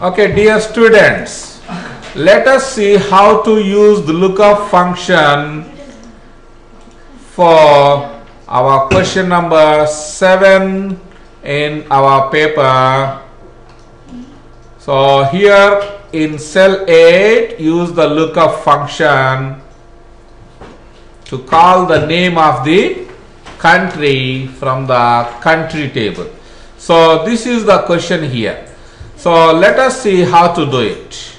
Okay, dear students, let us see how to use the lookup function for our question number 7 in our paper. So here in cell 8, use the lookup function to call the name of the country from the country table. So this is the question here. So let us see how to do it.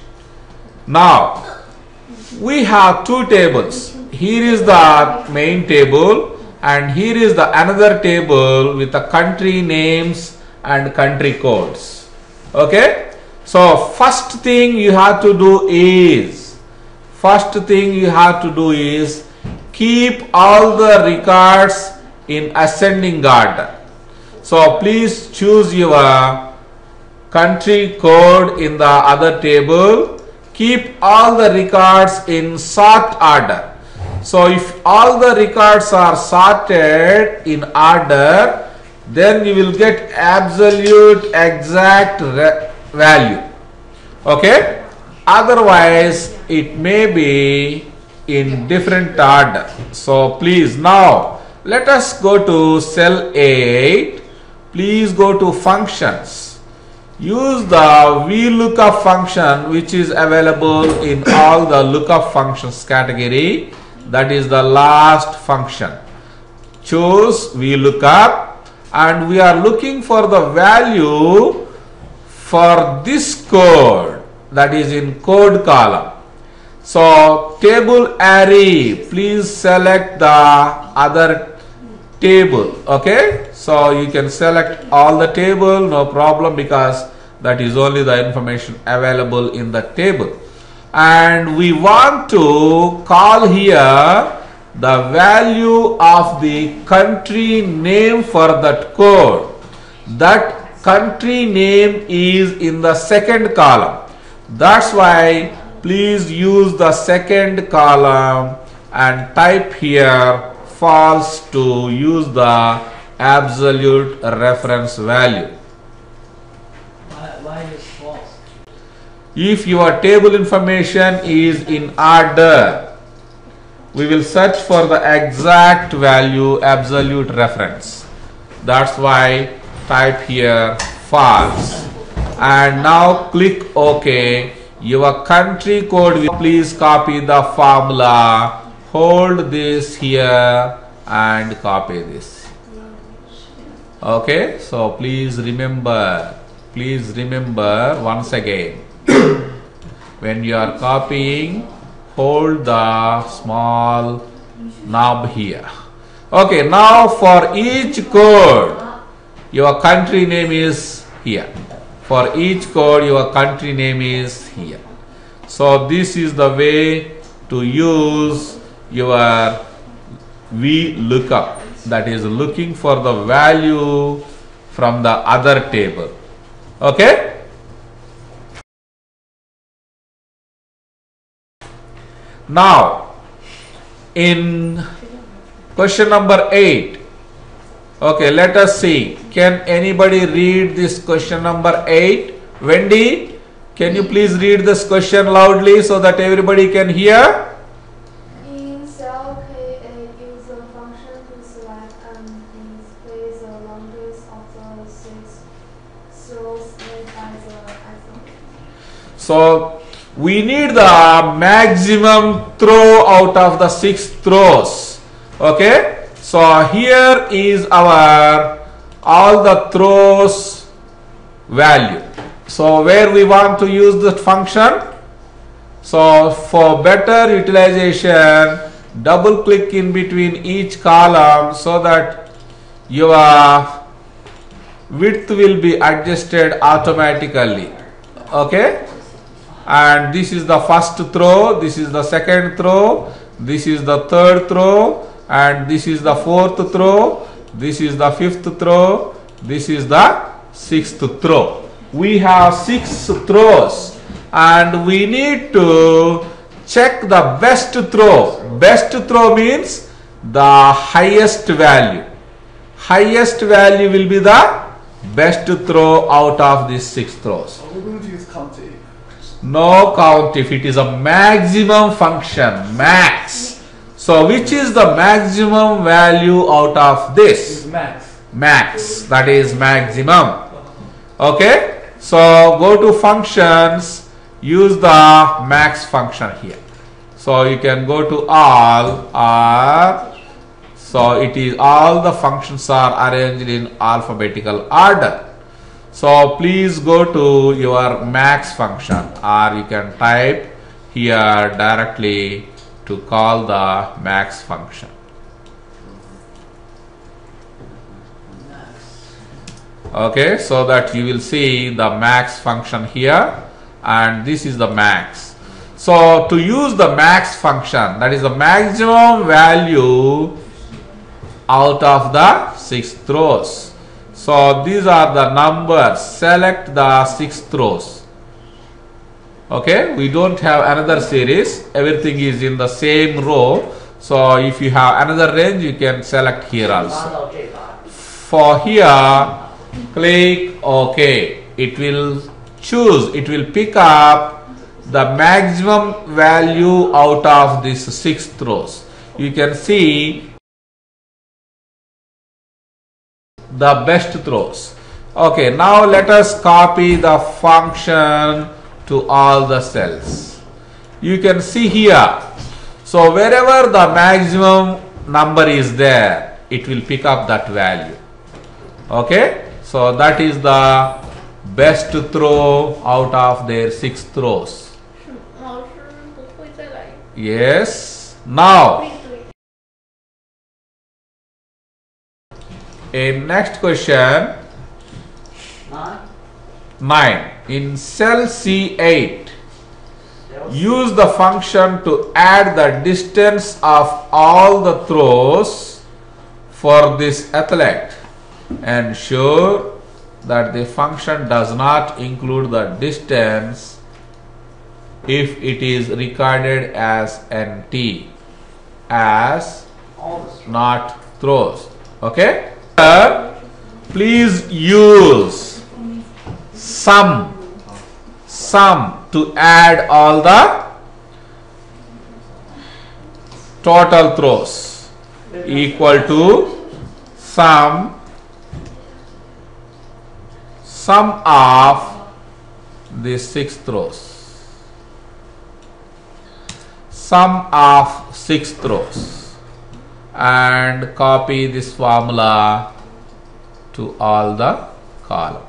Now we have two tables. Here is the main table and here is the another table with the country names and country codes. Okay. So first thing you have to do is keep all the records in ascending order. So please choose your country code in the other table. Keep all the records in sort order. So if all the records are sorted in order, then you will get absolute exact value. Okay. Otherwise it may be in different order. So please, now let us go to cell 8. Please go to functions. Use the VLOOKUP function which is available in all the lookup functions category. That is the last function. Choose VLOOKUP and we are looking for the value for this code, that is in code column. So table array, please select the other table. Okay, so you can select all the table, no problem, because that is only the information available in the table. And we want to call here the value of the country name for that code. That country name is in the second column. That's why please use the second column and type here false to use the absolute reference value. Why is false? If your table information is in order, we will search for the exact value, absolute reference. That's why type here false. And now click OK. Your country code, please copy the formula. Hold this here and copy this. Okay, so please remember once again, when you are copying, hold the small knob here. Okay, now for each code, your country name is here. For each code, your country name is here. So this is the way to use your VLOOKUP, that is looking for the value from the other table. Okay. Now in question number 8, okay, let us see. Can anybody read this question number 8? Wendy, can you please read this question loudly so that everybody can hear? In cell K8, use the function to select and display the longest of the 6 rows made by the item. So we need the maximum throw out of the 6 throws. Okay. So here is our all the throws value. So where we want to use the function? So for better utilization, double click in between each column so that your width will be adjusted automatically. Okay. And this is the first throw, this is the second throw, this is the third throw, and this is the fourth throw, this is the fifth throw, this is the sixth throw. We have 6 throws and we need to check the best throw. Best throw means the highest value. Highest value will be the best throw out of these 6 throws. We're going to use count if. No count if. It is a maximum function, max. So which is the maximum value out of this? It's max. Max, that is maximum. Okay, so go to functions, use the max function here. So you can go to all, or so it is all the functions are arranged in alphabetical order. So please go to your max function, or you can type here directly to call the max function. Okay, so that you will see the max function here, and this is the max. So to use the max function, that is the maximum value out of the 6 throws. So these are the numbers. Select the 6 throws. Okay, we don't have another series. Everything is in the same row. So if you have another range, you can select here also. For here, click OK. It will choose, it will pick up the maximum value out of these 6 throws. You can see the best throws. Okay, now let us copy the function to all the cells. You can see here. So wherever the maximum number is there, it will pick up that value. Okay, so that is the best throw out of their 6 throws. Yes. Now, in next question, 9. In cell C8, use the function to add the distance of all the throws for this athlete. Ensure that the function does not include the distance if it is recorded as NT, as not throws. Okay? Please use sum to add all the total throws, equal to sum of the 6 throws. Sum of 6 throws, and copy this formula to all the column.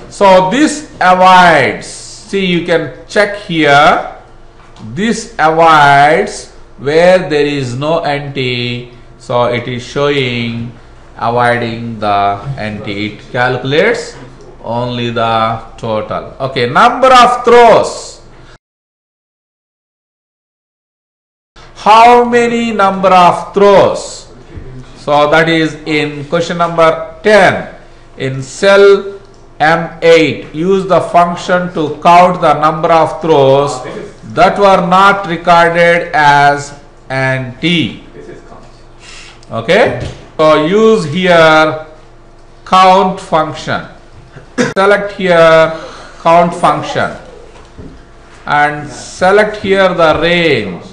So this avoids, see, you can check here, this avoids where there is no NT, so it is showing avoiding the NT. It calculates only the total. Okay, number of throws. How many number of throws? So that is in question number 10. In cell M8, use the function to count the number of throws that were not recorded as NT. Okay, so use here count function. Select here count function and select here the range.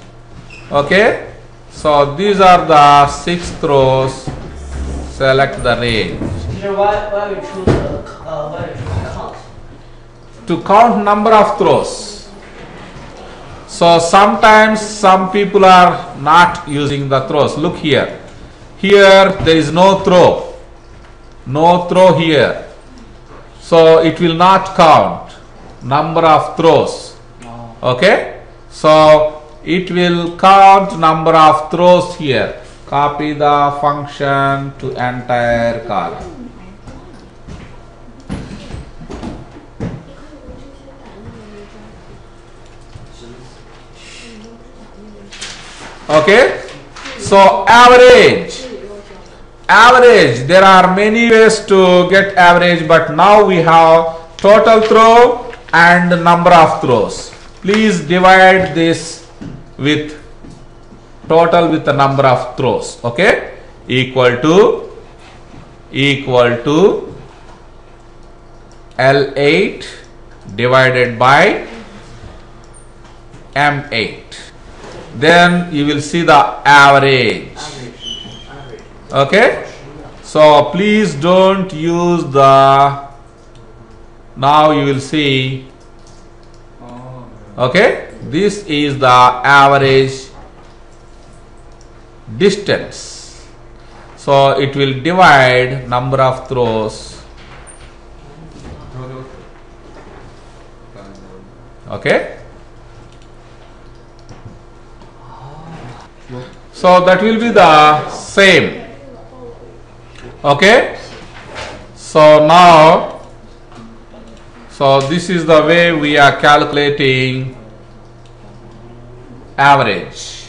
Okay, so these are the 6 throws. Select the range. Why we choose count? To count number of throws. So sometimes some people are not using the throws. Look here. Here there is no throw. No throw here. So it will not count number of throws. Okay. So it will count number of throws here. Copy the function to entire column. Okay, so average, there are many ways to get average, but now we have total throw and number of throws. Please divide this with total with the number of throws. Okay, equal to equal to L8 divided by M8. Then you will see the average. Okay, so please don't use the, now you will see, okay, this is the average distance. So it will divide number of throws. Okay, so that will be the same. Okay, so now, so this is the way we are calculating average.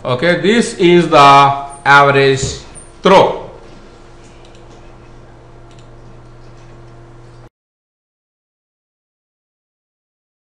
Okay, this is the average throw.